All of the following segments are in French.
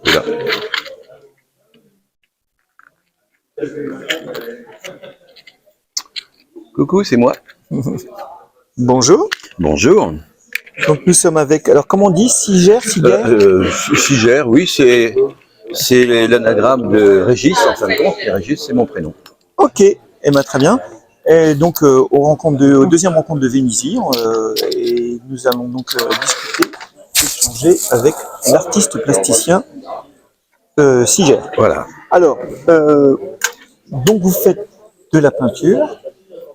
Voilà. Coucou, c'est moi. Bonjour. Bonjour. Donc nous sommes avec, alors comment on dit, Sigère, Sigère, oui, c'est l'anagramme de Régis, en fin de compte, et Régis, c'est mon prénom. Ok, eh ben, très bien. Et donc aux deuxième rencontre de Vénizy, et nous allons donc discuter, échanger avec l'artiste plasticien Sigère. Voilà. Alors, donc vous faites de la peinture.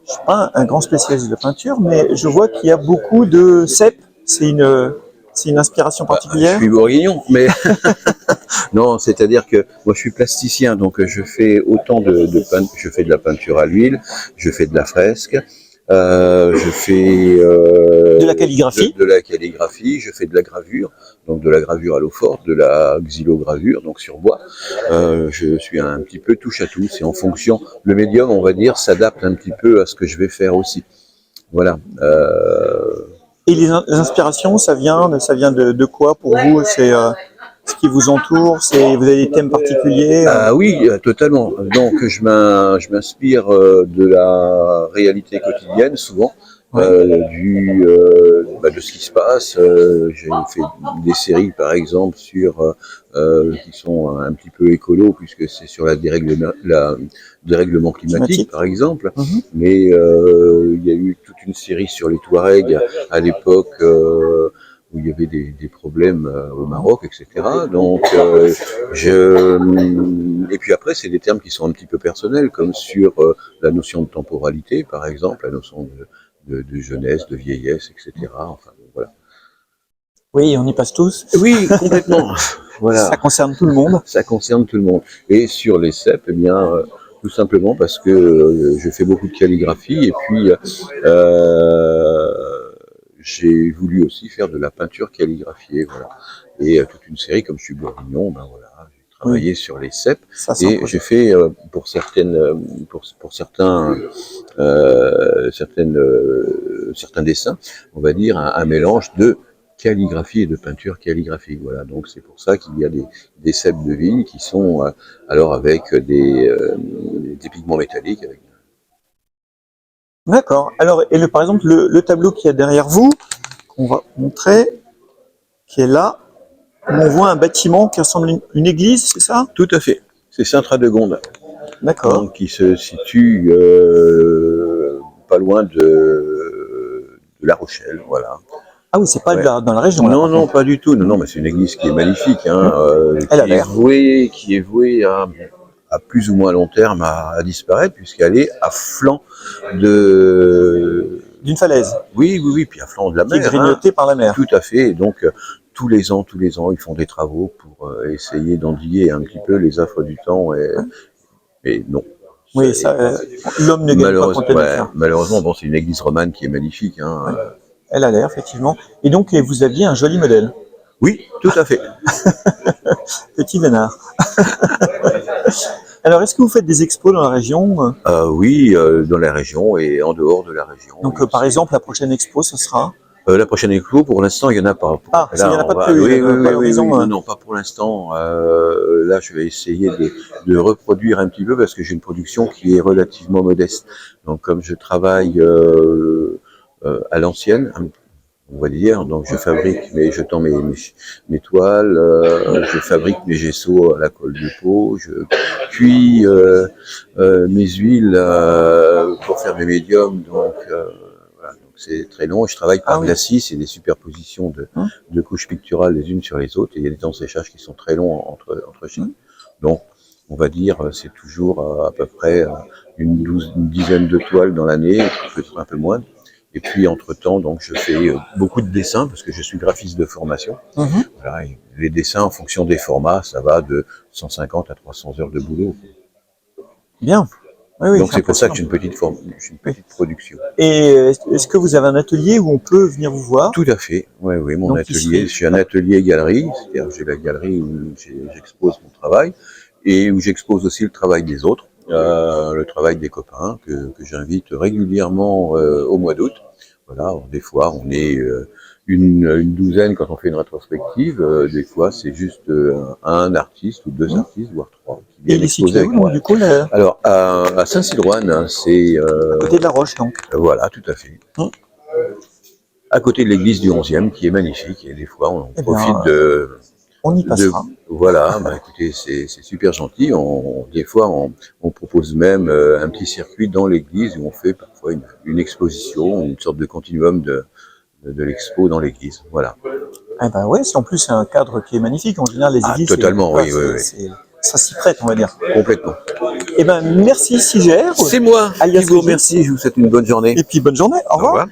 Je suis pas un grand spécialiste de peinture, mais je vois qu'il y a beaucoup de cèpes. C'est une inspiration particulière. Je suis bourguignon, mais non, c'est-à-dire que moi je suis plasticien, donc je fais autant je fais de la peinture à l'huile, je fais de la fresque, je fais de la calligraphie. De la calligraphie, je fais de la gravure, donc de la gravure à l'eau forte, de la xylogravure, donc sur bois. Je suis un petit peu touche à tout, c'est en fonction, le médium, on va dire, s'adapte un petit peu à ce que je vais faire aussi. Voilà. Et les inspirations, ça vient de quoi pour vous? C'est ce qui vous entoure? Vous avez des thèmes particuliers? Ah oui, totalement. Donc je m'inspire de la réalité quotidienne souvent, de ce qui se passe. J'ai fait des séries par exemple sur qui sont un petit peu écolo puisque c'est sur le dérèglement climatique par exemple. Mais il y a eu toute une série sur les Touaregs à l'époque. Où il y avait des problèmes au Maroc, etc. Donc, et puis après, c'est des termes qui sont un petit peu personnels, comme sur la notion de temporalité, par exemple, la notion de jeunesse, de vieillesse, etc. Enfin, voilà. Oui, on y passe tous. Oui, complètement. Voilà. Ça concerne tout le monde. Ça concerne tout le monde. Et sur les cèpes, eh bien, tout simplement parce que je fais beaucoup de calligraphie et puis j'ai voulu aussi faire de la peinture calligraphiée, voilà. Et toute une série, comme je suis bourguignon, ben voilà, j'ai travaillé sur les cèpes et j'ai fait pour certains dessins, on va dire un mélange de calligraphie et de peinture calligraphique, voilà. Donc c'est pour ça qu'il y a des cèpes de vigne qui sont alors avec des pigments métalliques. D'accord. Alors, par exemple, le tableau qu'il y a derrière vous, qu'on va montrer, qui est là, où on voit un bâtiment qui ressemble à une église, c'est ça? Tout à fait. C'est Saint-Radegonde. D'accord. Donc, qui se situe pas loin de La Rochelle, voilà. Ah oui, c'est pas dans la région. Non, non, pas du tout. Non, non, mais c'est une église qui est magnifique, hein, qui est vouée à plus ou moins long terme à disparaître, puisqu'elle est à flanc d'une falaise. Oui, oui, oui, puis à flanc de la mer. Qui est grignotée par la mer. Tout à fait. Et donc, tous les ans, ils font des travaux pour essayer d'endiguer un petit peu les affres du temps. Et non. Oui, l'homme ne gagne pas contre la malheureusement, bon, c'est une église romane qui est magnifique. Hein. Ouais. Elle a l'air, effectivement. Et donc, vous aviez un joli modèle. Oui, tout à fait. Petit vénard. Alors, est-ce que vous faites des expos dans la région? Oui, dans la région et en dehors de la région. Donc, par exemple, la prochaine expo, ce sera la prochaine expo, pour l'instant, il n'y en a pas. Il n'y en a pas de prévu. Oui, non, pas pour l'instant. Là, je vais essayer de reproduire un petit peu parce que j'ai une production qui est relativement modeste. Donc, comme je travaille à l'ancienne, on va dire, donc je fabrique, je tends mes toiles, je fabrique mes gesso à la colle de peau, je cuis mes huiles pour faire mes médiums, donc voilà, donc c'est très long. Je travaille par glacis, c'est des superpositions de couches picturales les unes sur les autres, et il y a des temps de séchage qui sont très longs entre chaque. Donc, on va dire, c'est toujours à peu près une dizaine de toiles dans l'année, peut-être un peu moins. Et puis, entre-temps, donc, je fais beaucoup de dessins, parce que je suis graphiste de formation. Voilà, et les dessins, en fonction des formats, ça va de 150 à 300 heures de boulot. Bien. Oui, donc, c'est pour ça que j'ai une petite production. Et est-ce que vous avez un atelier où on peut venir vous voir? Tout à fait. Oui, oui, mon atelier. J'ai un atelier-galerie, c'est-à-dire j'ai la galerie où j'expose mon travail, et où j'expose aussi le travail des autres. Le travail des copains que j'invite régulièrement au mois d'août. Voilà, alors des fois on est une douzaine quand on fait une rétrospective. Des fois, c'est juste un artiste ou deux artistes, voire trois, qui Et viennent il est exposer situé avec où, donc, moi. du coup, Alors, à Saint-Silouane, hein, c'est... à côté de la Roche, donc. voilà, tout à fait. Hum. À côté de l'église du 11e, qui est magnifique, et des fois, on Eh bien, profite on y passera. voilà, bah, écoutez, c'est super gentil. Des fois, on propose même un petit circuit dans l'église où on fait parfois une exposition, une sorte de continuum de l'expo dans l'église. Voilà. Eh ben ouais, en plus c'est un cadre qui est magnifique. En général, les Ah, églises, totalement, voilà, oui, oui, oui. ça s'y prête, on va dire. Complètement. Eh ben merci Sigère. C'est moi alias qui vous Régis. remercie. Je vous souhaite une bonne journée. Et puis bonne journée. Au Au revoir. revoir.